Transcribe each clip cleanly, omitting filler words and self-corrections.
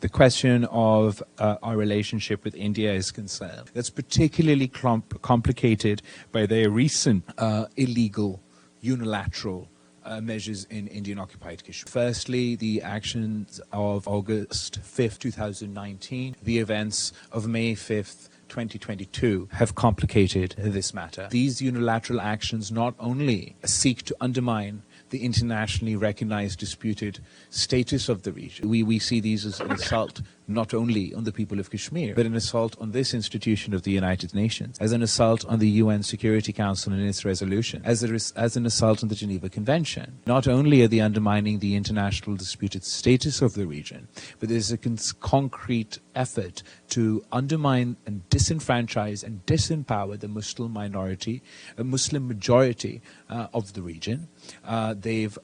the question of our relationship with India is concerned. That's particularly complicated by their recent illegal, unilateral measures in Indian-occupied Kashmir. Firstly, the actions of August 5th, 2019, the events of May 5th, 2022 have complicated this matter. These unilateral actions not only seek to undermine the internationally recognized disputed status of the region. We see these as an assault not only on the people of Kashmir, but an assault on this institution of the United Nations, as an assault on the UN Security Council and its resolution, as an assault on the Geneva Convention. Not only are they undermining the international disputed status of the region, but there's a concrete effort to undermine and disenfranchise and disempower the Muslim minority, a Muslim majority of the region. They've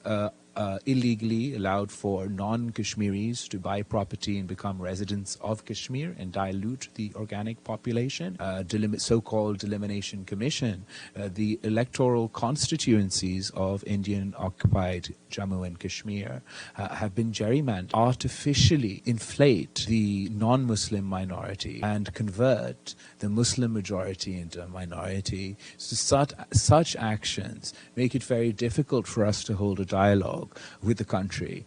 illegally allowed for non-Kashmiris to buy property and become residents of Kashmir and dilute the organic population. So-called Delimitation Commission, the electoral constituencies of Indian-occupied Jammu and Kashmir have been gerrymandered, artificially inflate the non-Muslim minority and convert the Muslim majority into a minority. So such actions make it very difficult for us to hold a dialogue with the country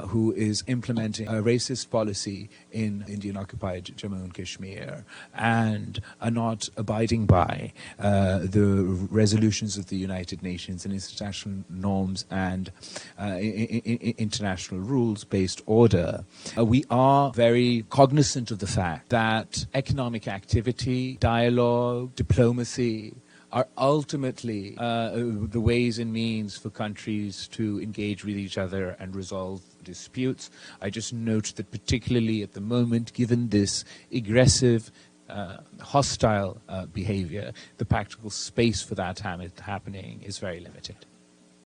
who is implementing a racist policy in Indian-occupied Jammu and Kashmir and are not abiding by the resolutions of the United Nations and international norms and international rules-based order. We are very cognizant of the fact that economic activity, dialogue, diplomacy are ultimately the ways and means for countries to engage with each other and resolve disputes. I just note that particularly at the moment, given this aggressive, hostile behavior, the practical space for that happening is very limited.